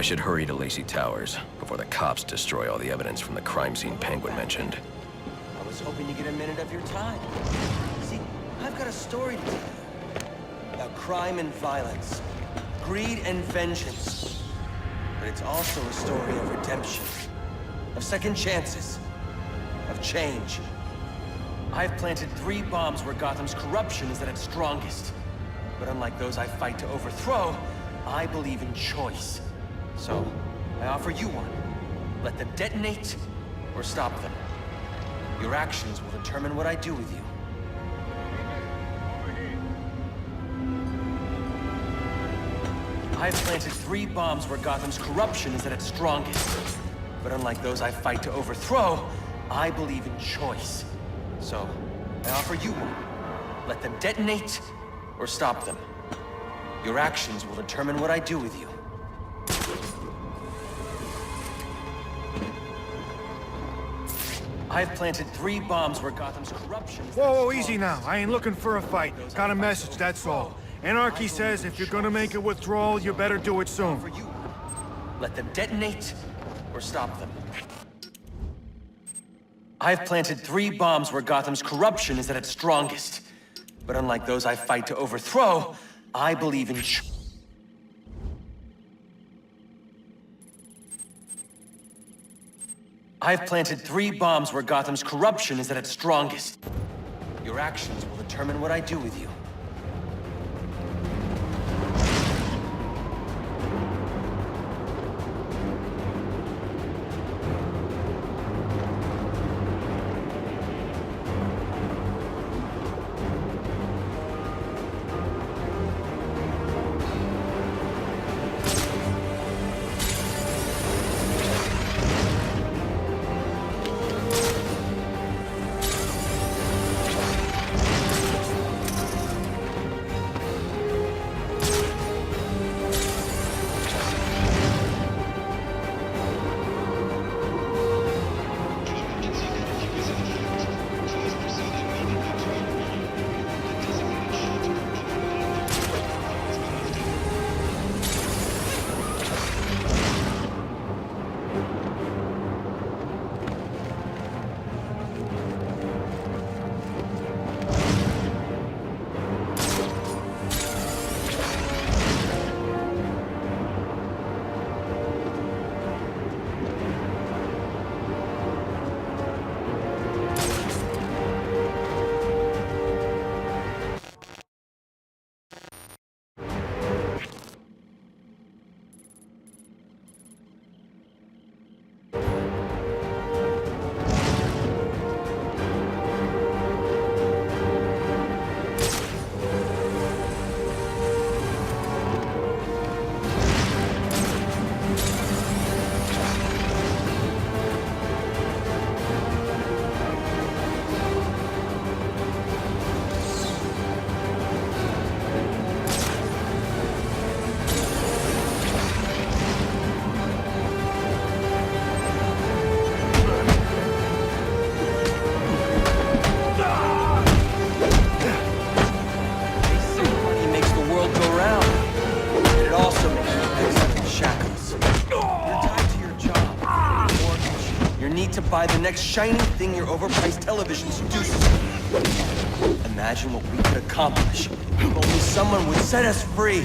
should hurry to Lacey Towers before the cops destroy all the evidence from the crime scene Penguin mentioned. I was hoping to get a minute of your time. See, I've got a story to tell you. About crime and violence. Greed and vengeance. But it's also a story of redemption. Of second chances. Of change. I've planted 3 bombs where Gotham's corruption is at its strongest. But unlike those I fight to overthrow, I believe in choice. So, I offer you one. Let them detonate, or stop them. Your actions will determine what I do with you. I've planted 3 bombs where Gotham's corruption is at its strongest. But unlike those I fight to overthrow, I believe in choice. So, I offer you one. Let them detonate, or stop them. Your actions will determine what I do with you. I've planted 3 bombs where Gotham's corruption is... Whoa, easy now. I ain't looking for a fight. Got a message, that's all. Anarchy says if you're gonna make a withdrawal, you better do it soon. Let them detonate, or stop them. I've planted 3 bombs where Gotham's corruption is at its strongest. But unlike those I fight to overthrow, I believe in I've planted 3 bombs where Gotham's corruption is at its strongest. Your actions will determine what I do with you. To buy the next shiny thing your overpriced television seduces you. Imagine what we could accomplish if only someone would set us free.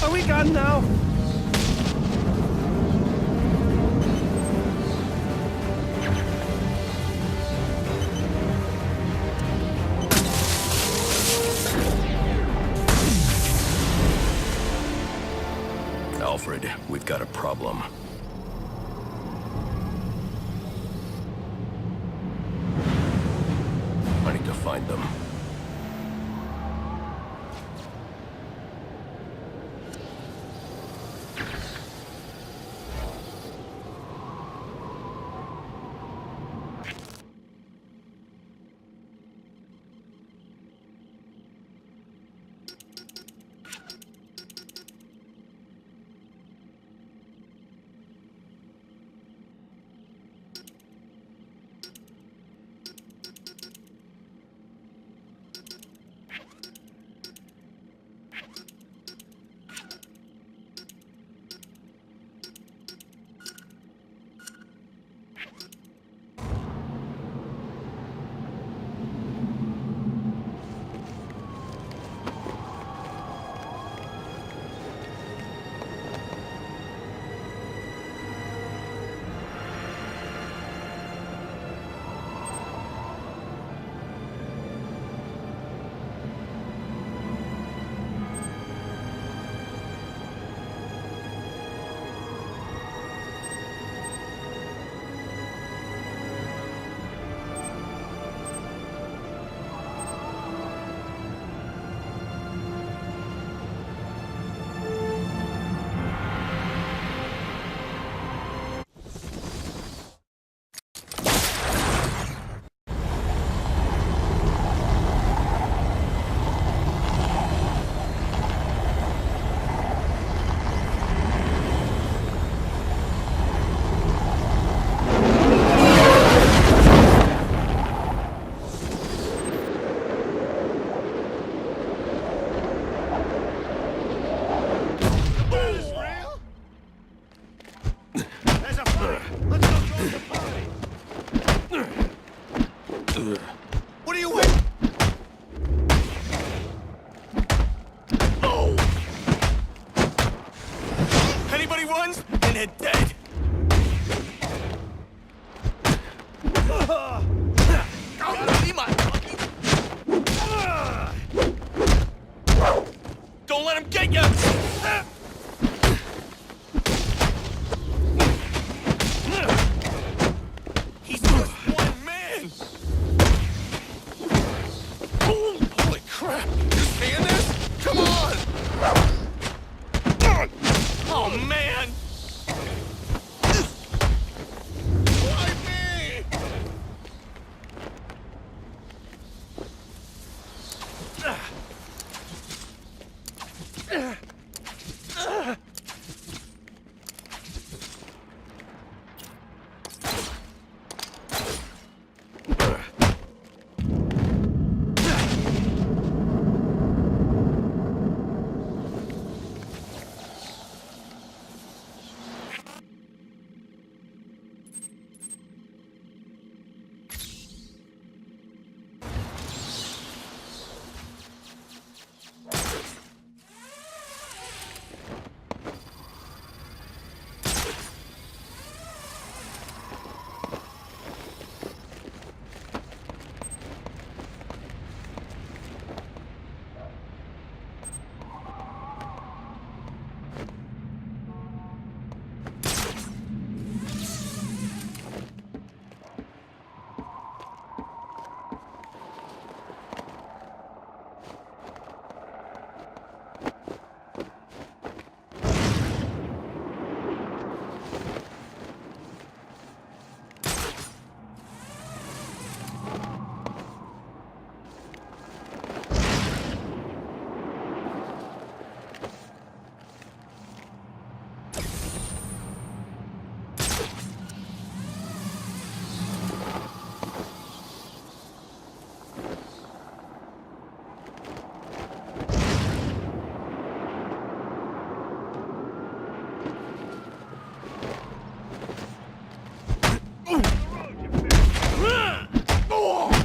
Are we done now? Alfred, we've got a problem. I need to find them. pinhead dead! Don't let him get you! He's just one man! Holy crap! You seeing this? Come on! Oh, man! Why me?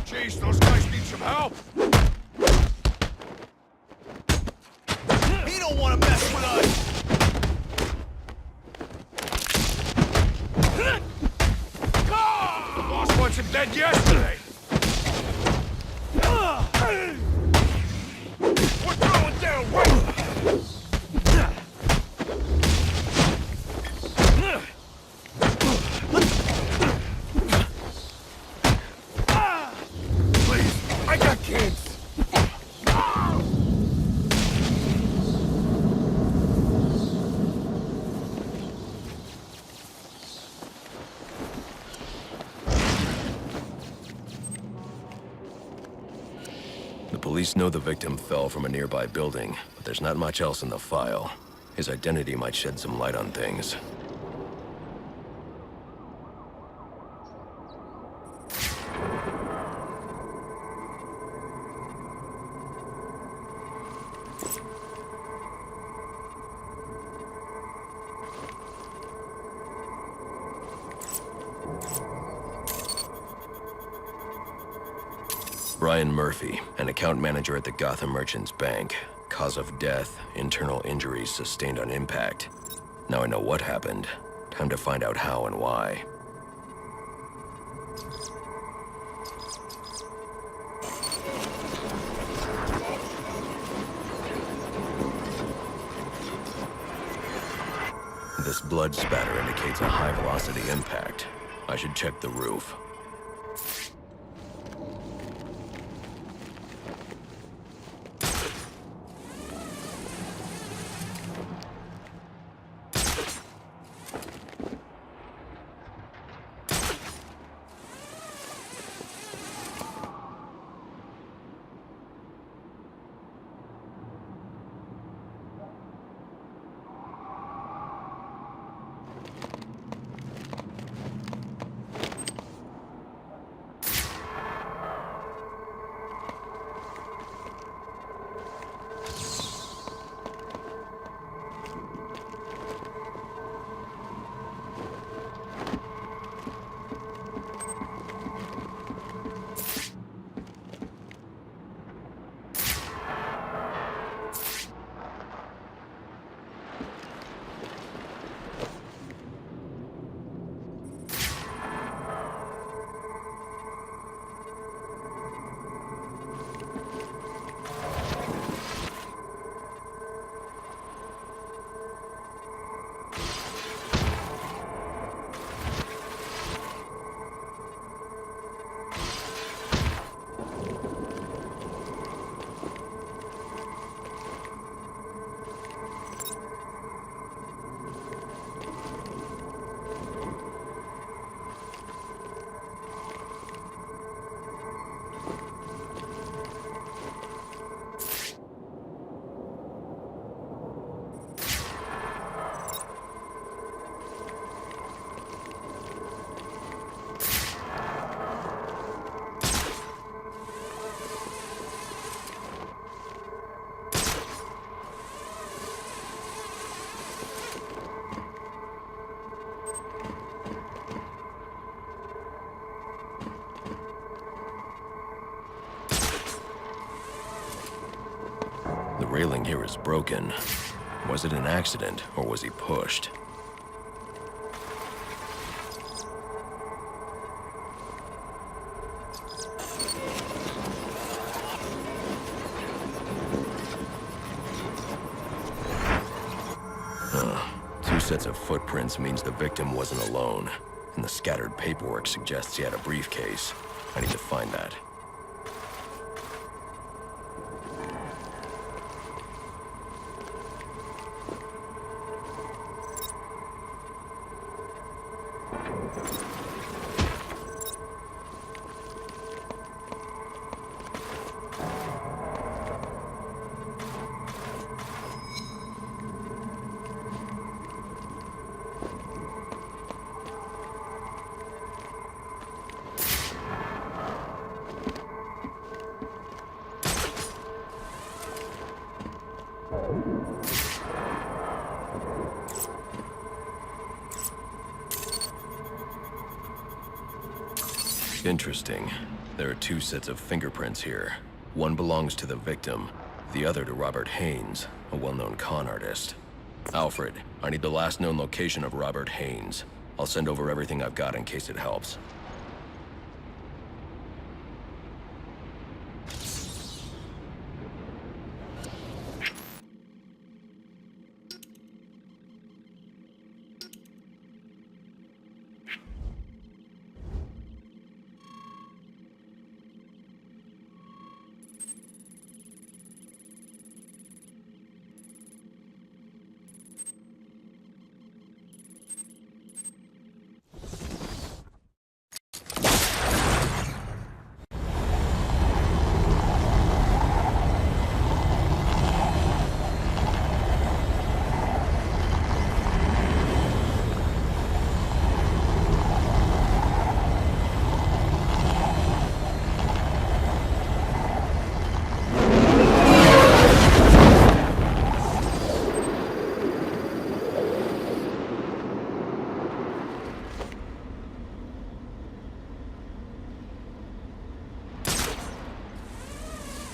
Jeez, those guys need some help. He don't want to mess with us! The boss wants him dead yesterday. We're throwing down right. Please, I got kids. The police know the victim fell from a nearby building, but there's not much else in the file. His identity might shed some light on things. Brian Murphy, an account manager at the Gotham Merchants Bank. Cause of death, internal injuries sustained on impact. Now I know what happened. Time to find out how and why. This blood spatter indicates a high-velocity impact. I should check the roof. railing here is broken. Was it an accident, or was he pushed? Two sets of footprints means the victim wasn't alone, and the scattered paperwork suggests he had a briefcase. I need to find that. Interesting. There are two sets of fingerprints here. One belongs to the victim, the other to Robert Haynes, a well-known con artist. Alfred, I need the last known location of Robert Haynes. I'll send over everything I've got in case it helps.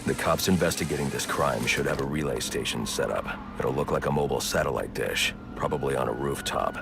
The cops investigating this crime should have a relay station set up. It'll look like a mobile satellite dish, probably on a rooftop.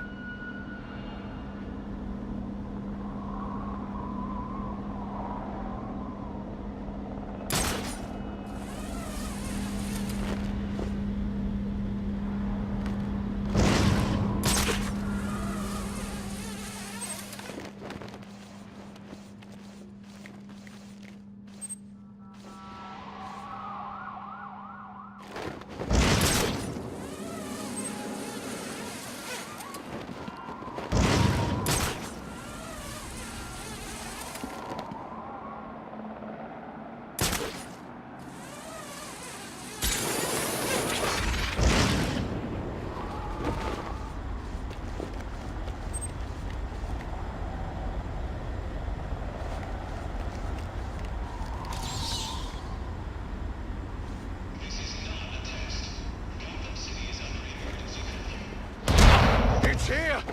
Here!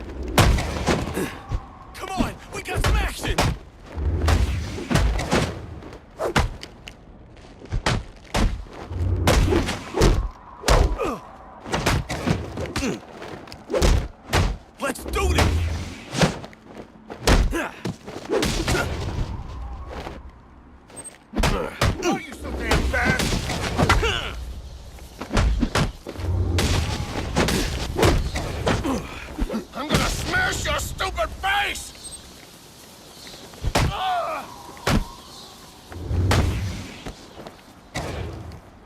Come on! We got some action! Let's do this! Oh, you so damn fast! I'm gonna smash your stupid face!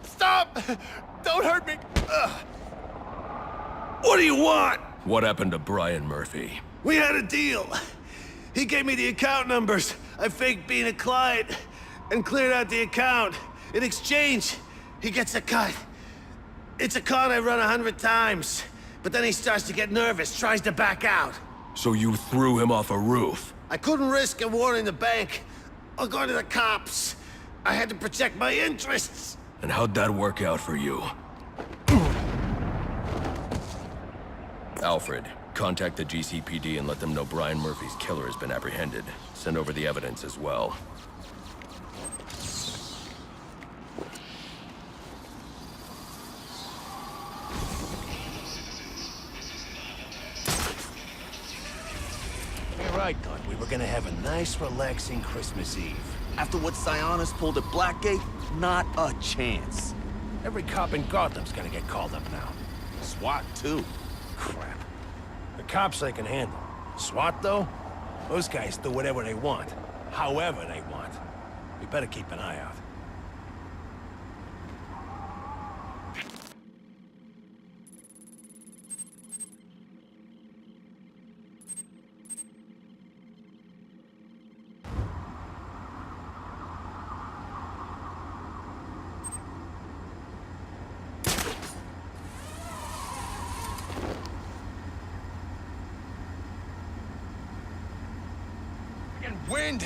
Stop! Don't hurt me! What do you want? What happened to Brian Murphy? We had a deal. He gave me the account numbers. I faked being a client and cleared out the account. In exchange, he gets a cut. It's a con I run 100 times. But then he starts to get nervous, tries to back out. So you threw him off a roof? I couldn't risk him warning the bank or going to the cops. I had to protect my interests. And how'd that work out for you? Alfred, contact the GCPD and let them know Brian Murphy's killer has been apprehended. Send over the evidence as well. I thought we were gonna have a nice, relaxing Christmas Eve. After what Sionis pulled at Blackgate, not a chance. Every cop in Gotham's gonna get called up now. SWAT, too. Crap. The cops I can handle. SWAT, though? Those guys do whatever they want. However they want. We better keep an eye out. Wind!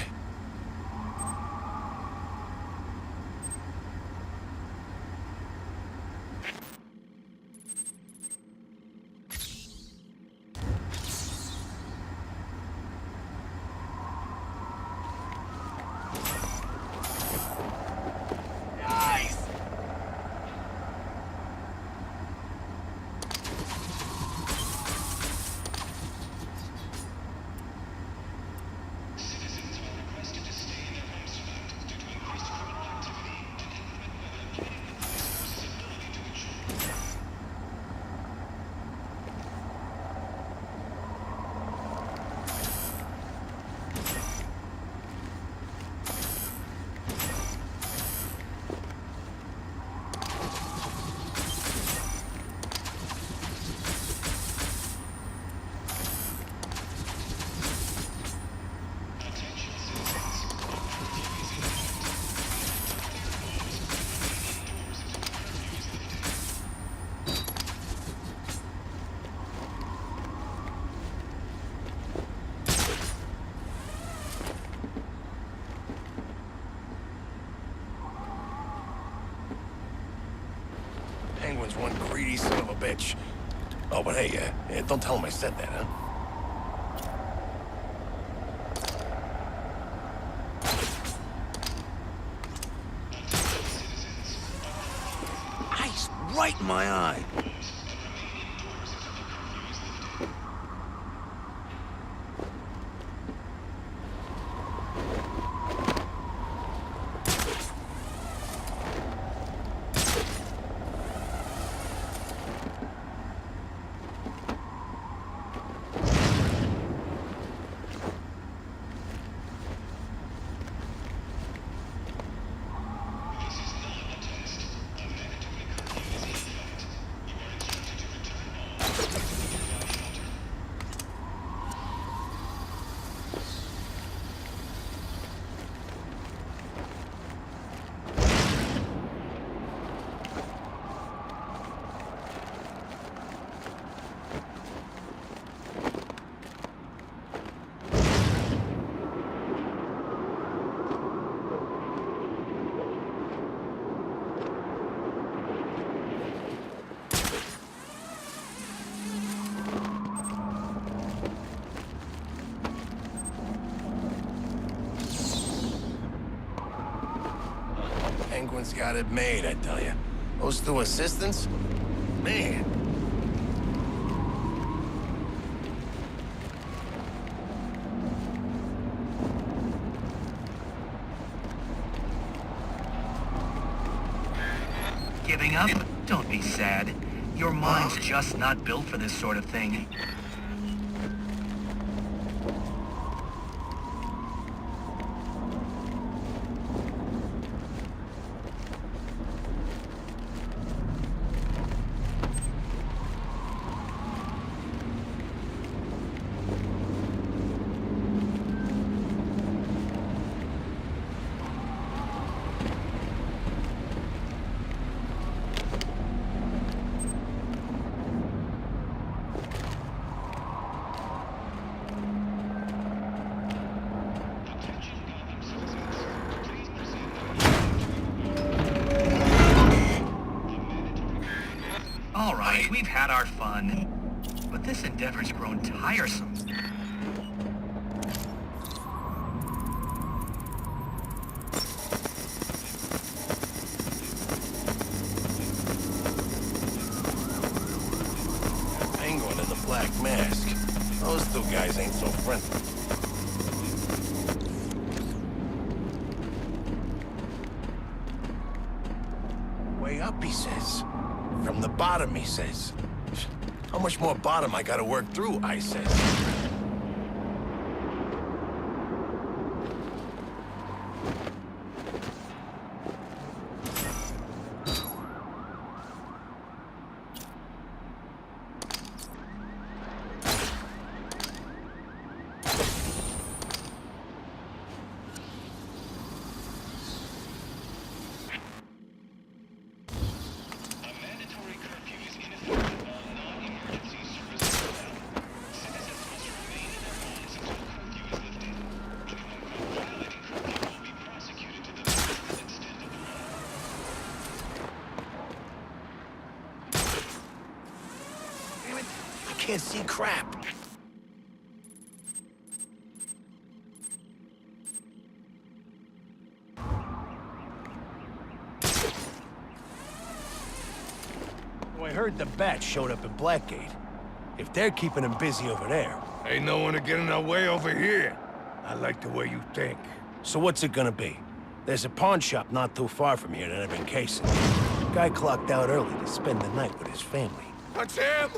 Penguin's one greedy son of a bitch. Oh, but hey, don't tell him I said that, huh? Ice right in my eye. Penguin's got it made, I tell you. Those two assistants? Man. Giving up? Don't be sad. Your mind's just not built for this sort of thing. All right, we've had our fun, but this endeavor's grown tiresome. Penguin and the Black Mask. Those two guys ain't so friendly. bottom, he says. How much more bottom I gotta work through, I says. I can't see crap. Oh, I heard the Bat showed up in Blackgate. If they're keeping him busy over there. Ain't no one to get in our way over here. I like the way you think. So what's it gonna be? There's a pawn shop not too far from here that I've been casing. Guy clocked out early to spend the night with his family. That's him!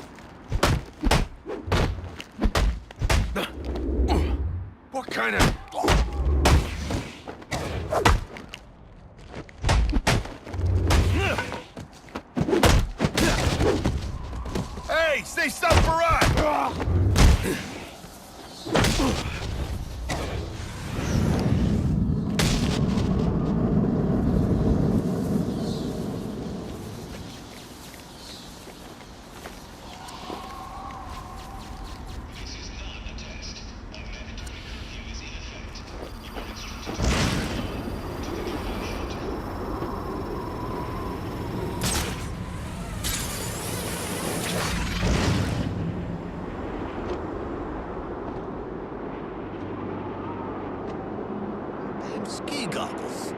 What kind of... Hey, say something for us! Ski goggles.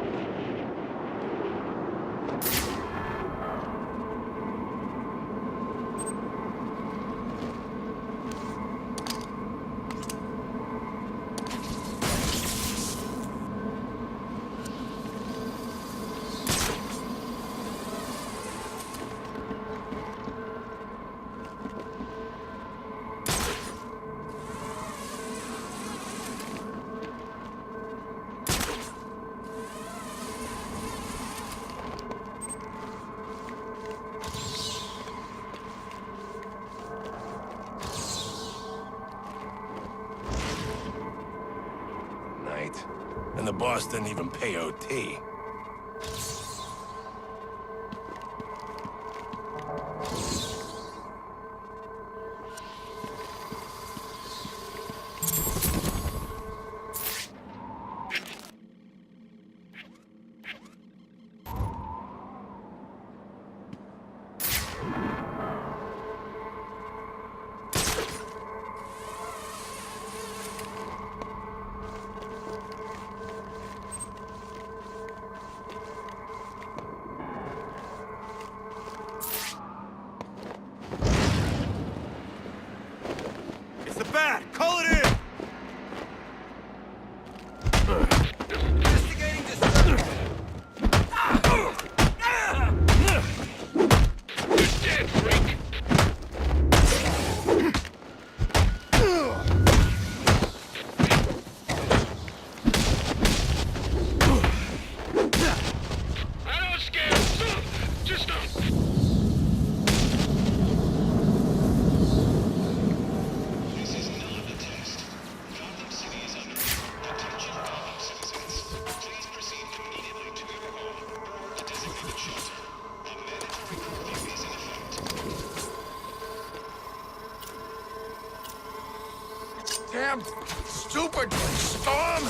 And the boss didn't even pay OT. It's the Bat! Call it in! Investigating disturbance. Dead freak! I don't scare. Just This is not a test. Gotham City is under attention, Gotham citizens. Please proceed immediately to your home or the designated shelter. A mandatory curfew is in effect. damn stupid storm!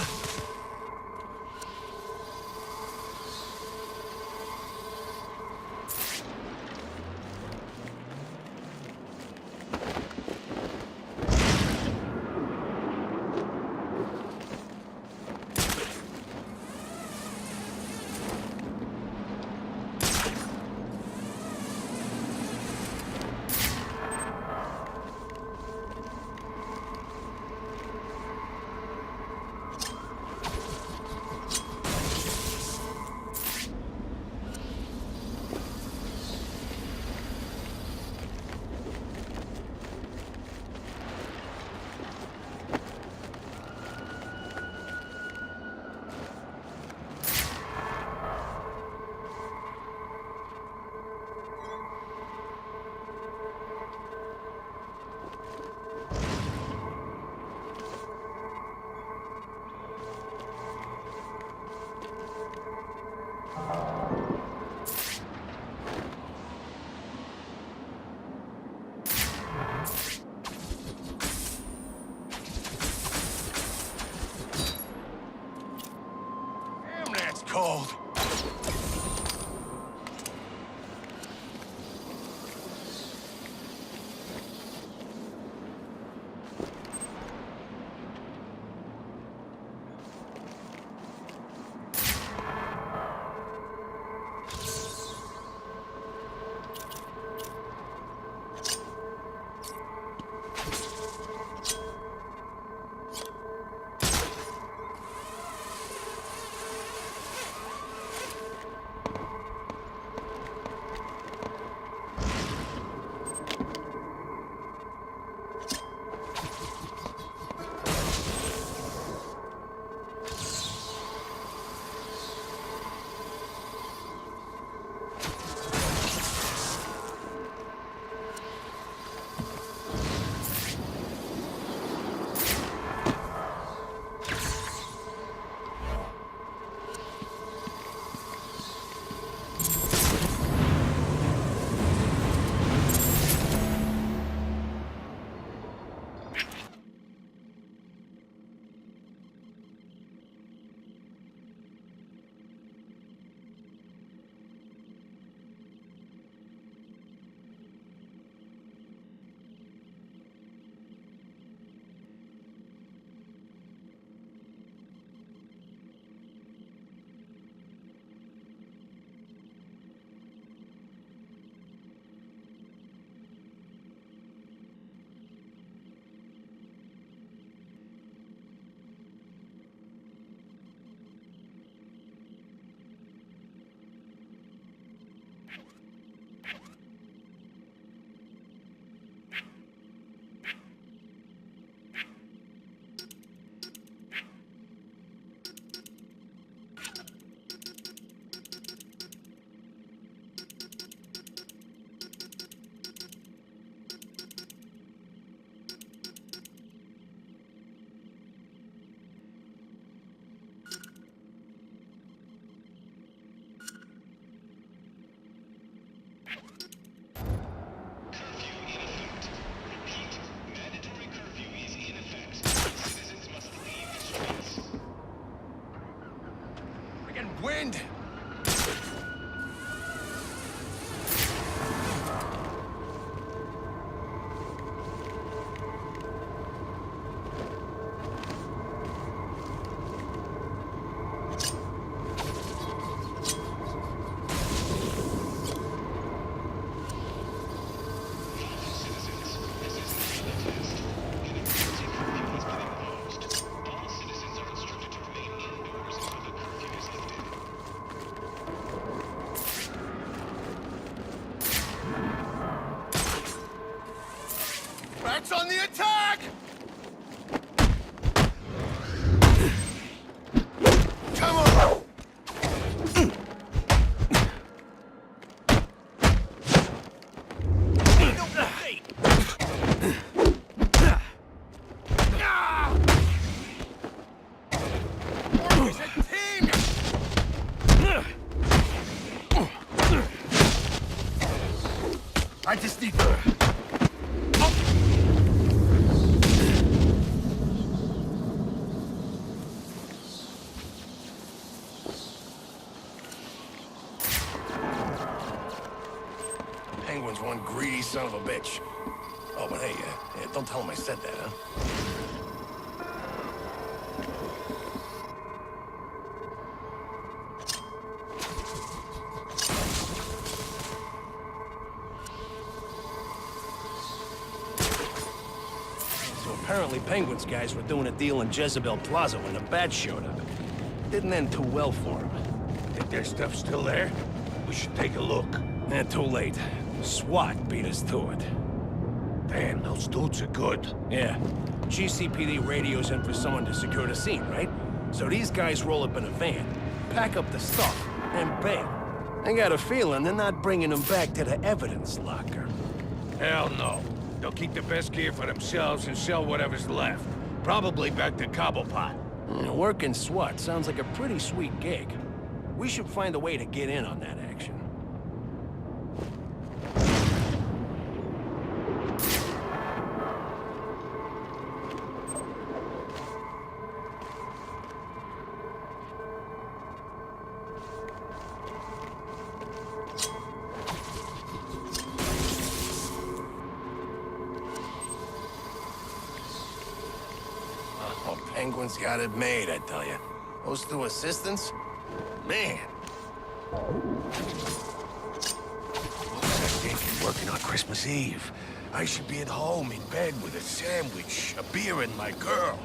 on the attack! Come on! I just need... Penguin's one greedy son of a bitch. Oh, but hey, don't tell him I said that, huh? So apparently Penguin's guys were doing a deal in Jezebel Plaza when the Bats showed up. Didn't end too well for them. Think their stuff's still there? We should take a look. Too late. SWAT beat us to it. Damn, those dudes are good. Yeah. GCPD radios in for someone to secure the scene, right? So these guys roll up in a van, pack up the stuff, and bam. I got a feeling they're not bringing them back to the evidence locker. Hell no. They'll keep the best gear for themselves and sell whatever's left. Probably back to Cobblepot. Working SWAT sounds like a pretty sweet gig. We should find a way to get in on that action. Oh, Penguin's got it made, I tell you. Those two assistants? Man. What's that thinking working on Christmas Eve? I should be at home in bed with a sandwich, a beer, and my girl.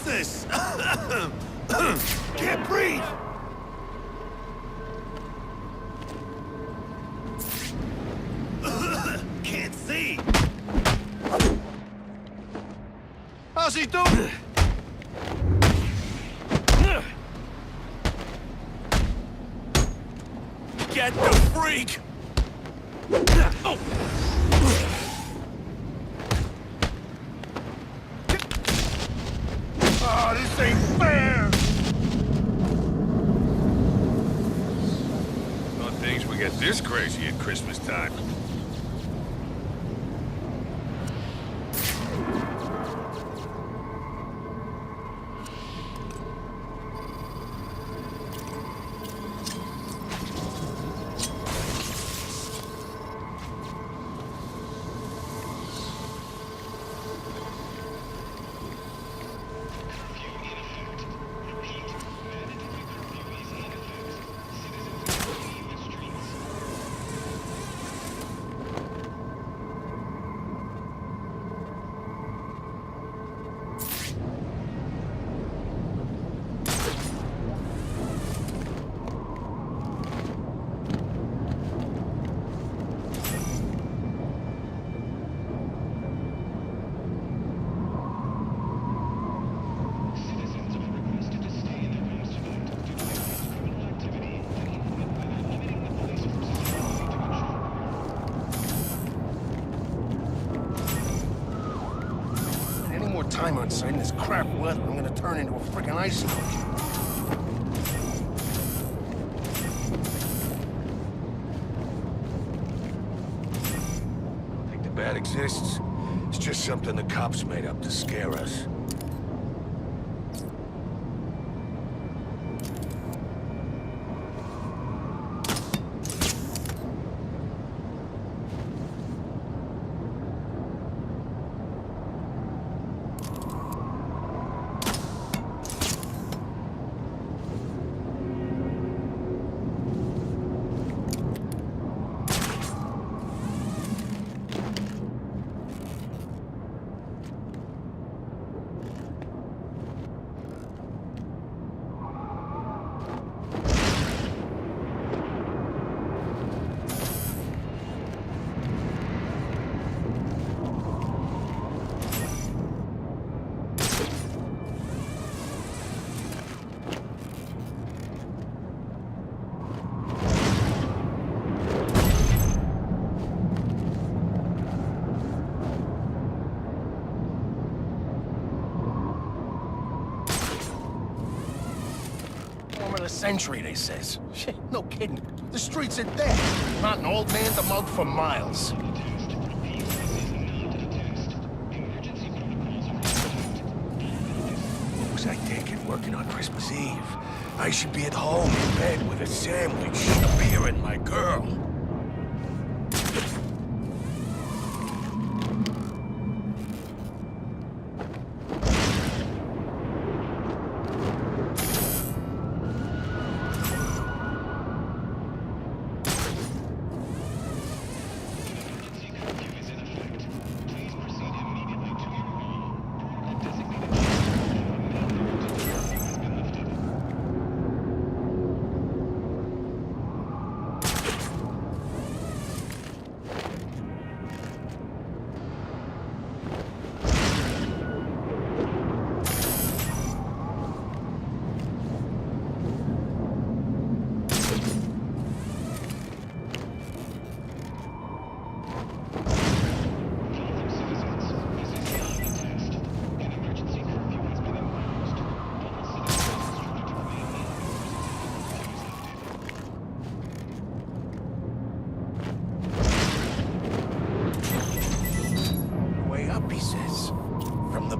This? Can't breathe! Can't see! How's he doing? Get the freak! Oh. Oh, this ain't fair! No things we get this crazy at Christmas time. Time on sight in this crap weather, I'm gonna turn into a freaking ice storm. Think the bat exists? It's just something the cops made up to scare us. the century, they says. Shit, no kidding. The streets are dead. Not an old man to mug for miles. What was I thinking working on Christmas Eve? I should be at home in bed with a sandwich, a beer, and my girl.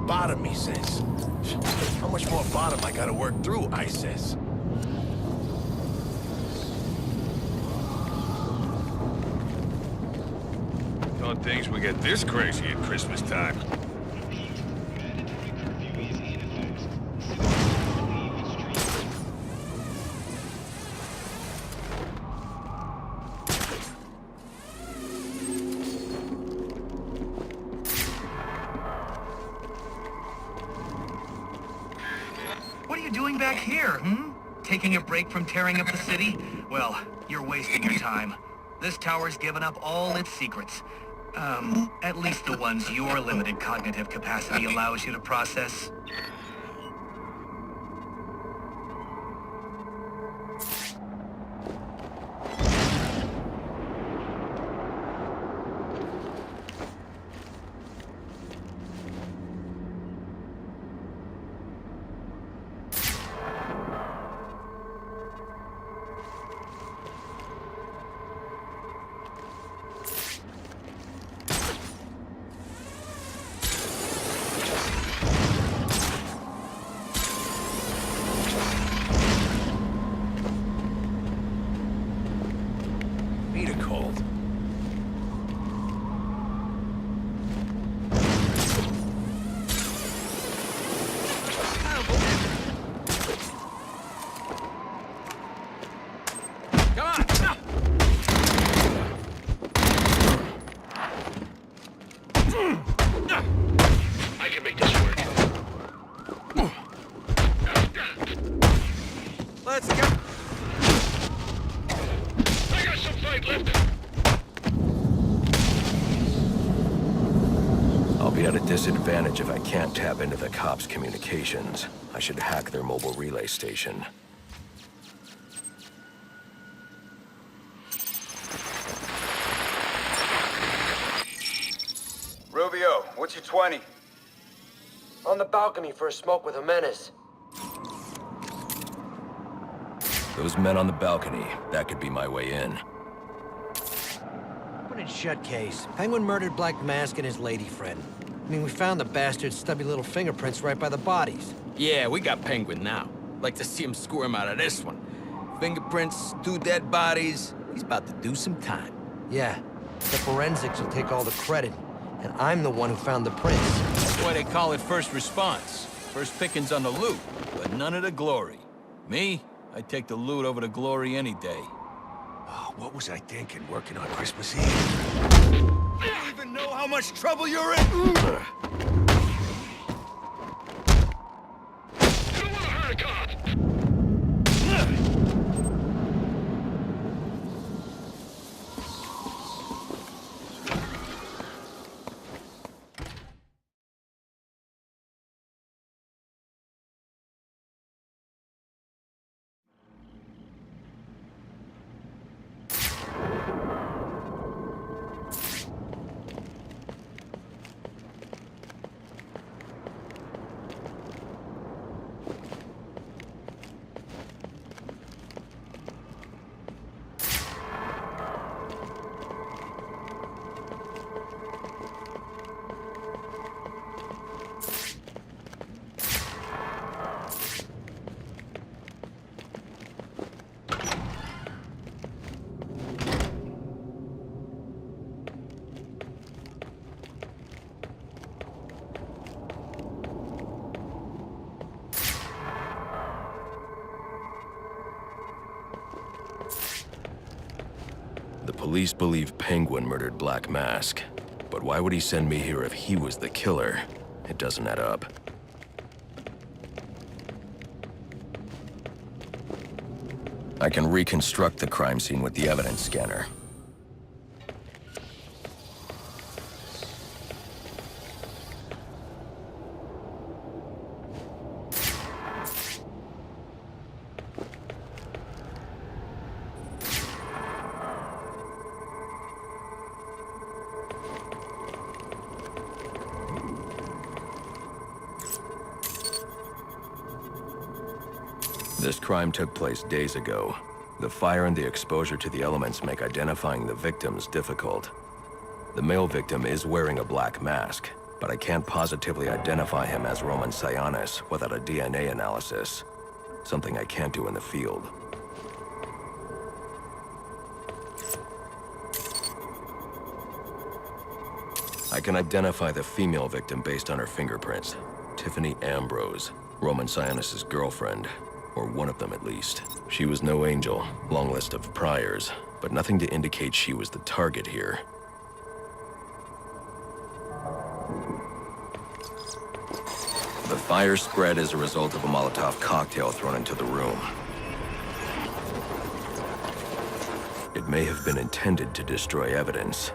Bottom, he says. How much more bottom I gotta work through, I says. Don't think we get this crazy at Christmas time. What are you doing back here, Taking a break from tearing up the city? Well, you're wasting your time. This tower's given up all its secrets. At least the ones your limited cognitive capacity allows you to process. I can make this work. Let's go. I got some fight left. I'll be at a disadvantage if I can't tap into the cops' communications. I should hack their mobile relay station. Rubio, what's your 20? On the balcony for a smoke with Jimenez. Those men on the balcony, that could be my way in. Open and shut case. Penguin murdered Black Mask and his lady friend. I mean, we found the bastard's stubby little fingerprints right by the bodies. Yeah, we got Penguin now. Like to see him squirm out of this one. Fingerprints, 2 dead bodies. He's about to do some time. Yeah, the forensics will take all the credit. And I'm the one who found the prints. That's why they call it first response. First pickings on the loot, but none of the glory. Me, I'd take the loot over the glory any day. Oh, what was I thinking working on Christmas Eve? You don't even know how much trouble you're in! You don't want to hurt a cop. police believe Penguin murdered Black Mask. But why would he send me here if he was the killer? It doesn't add up. I can reconstruct the crime scene with the evidence scanner. This crime took place days ago. The fire and the exposure to the elements make identifying the victims difficult. The male victim is wearing a black mask, but I can't positively identify him as Roman Sionis without a DNA analysis. Something I can't do in the field. I can identify the female victim based on her fingerprints. Tiffany Ambrose, Roman Sionis' girlfriend. Or one of them at least. She was no angel, long list of priors, but nothing to indicate she was the target here. The fire spread as a result of a Molotov cocktail thrown into the room. It may have been intended to destroy evidence.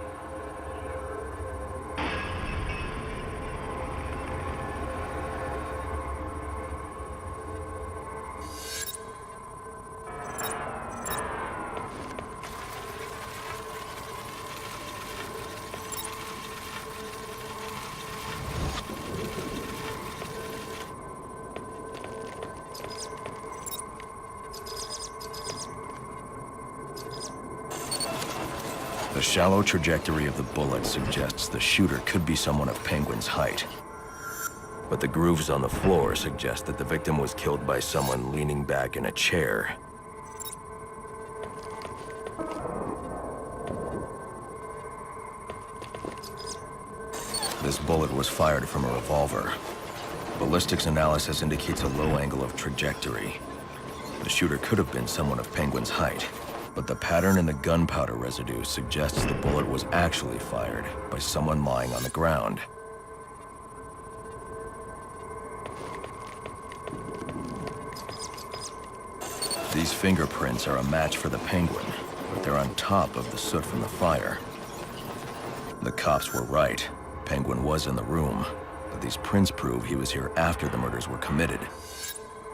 The shallow trajectory of the bullet suggests the shooter could be someone of Penguin's height. But the grooves on the floor suggest that the victim was killed by someone leaning back in a chair. This bullet was fired from a revolver. Ballistics analysis indicates a low angle of trajectory. The shooter could have been someone of Penguin's height. But the pattern in the gunpowder residue suggests the bullet was actually fired by someone lying on the ground. These fingerprints are a match for the Penguin, but they're on top of the soot from the fire. The cops were right. Penguin was in the room, but these prints prove he was here after the murders were committed.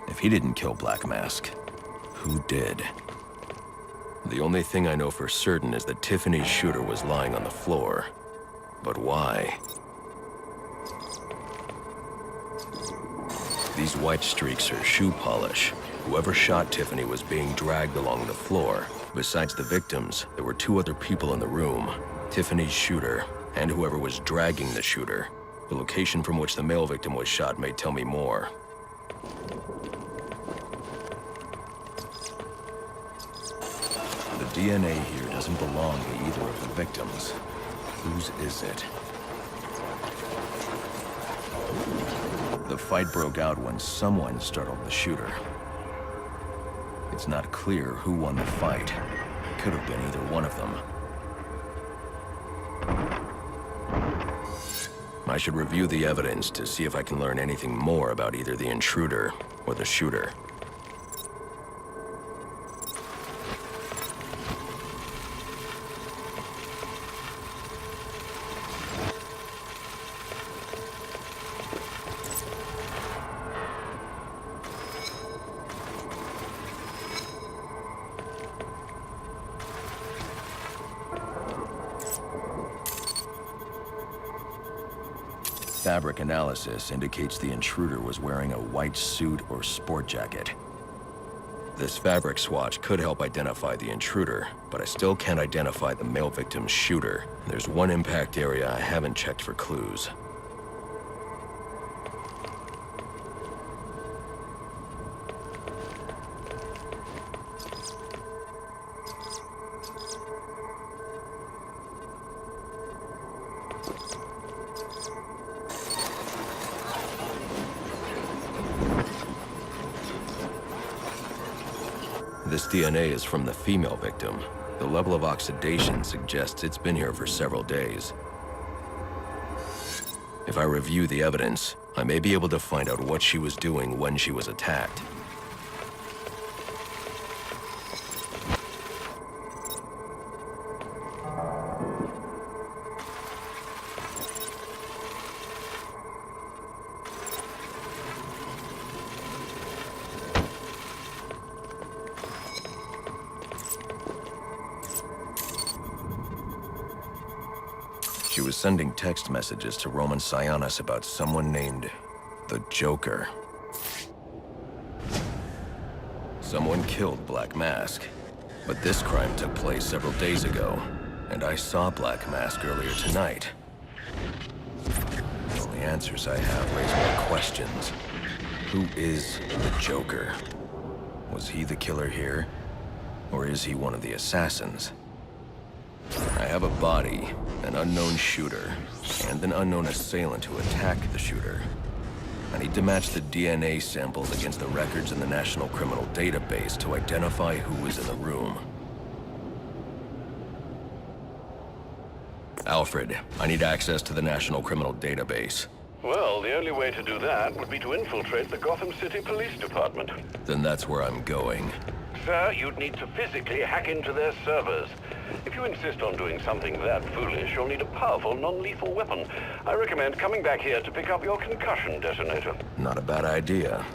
If he didn't kill Black Mask, who did? The only thing I know for certain is that Tiffany's shooter was lying on the floor. But why? These white streaks are shoe polish. Whoever shot Tiffany was being dragged along the floor. Besides the victims, there were two other people in the room. Tiffany's shooter, and whoever was dragging the shooter. The location from which the male victim was shot may tell me more. The DNA here doesn't belong to either of the victims. Whose is it? The fight broke out when someone startled the shooter. It's not clear who won the fight. It could have been either one of them. I should review the evidence to see if I can learn anything more about either the intruder or the shooter. Fabric analysis indicates the intruder was wearing a white suit or sport jacket. This fabric swatch could help identify the intruder, but I still can't identify the male victim's shooter. There's one impact area I haven't checked for clues. This DNA is from the female victim. The level of oxidation suggests it's been here for several days. If I review the evidence, I may be able to find out what she was doing when she was attacked. She was sending text messages to Roman Sionis about someone named the Joker. Someone killed Black Mask, but this crime took place several days ago, and I saw Black Mask earlier tonight. The only answers I have raise more questions. Who is the Joker? Was he the killer here, or is he one of the assassins? I have a body, an unknown shooter, and an unknown assailant who attacked the shooter. I need to match the DNA samples against the records in the National Criminal Database to identify who was in the room. Alfred, I need access to the National Criminal Database. Well, the only way to do that would be to infiltrate the Gotham City Police Department. Then that's where I'm going. Sir, you'd need to physically hack into their servers. If you insist on doing something that foolish, you'll need a powerful, non-lethal weapon. I recommend coming back here to pick up your concussion detonator. Not a bad idea.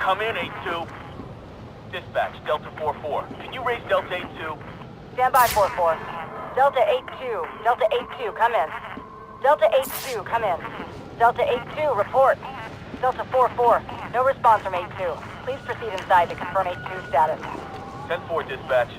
Come in, 8-2. Dispatch, Delta 4-4. Can you raise Delta 8-2? Stand by, 4-4. Delta 8-2. Delta 8-2, come in. Delta 8-2, come in. Delta 8-2, report. Delta 4-4, no response from 8-2. Please proceed inside to confirm 8-2 status. 10-4, dispatch.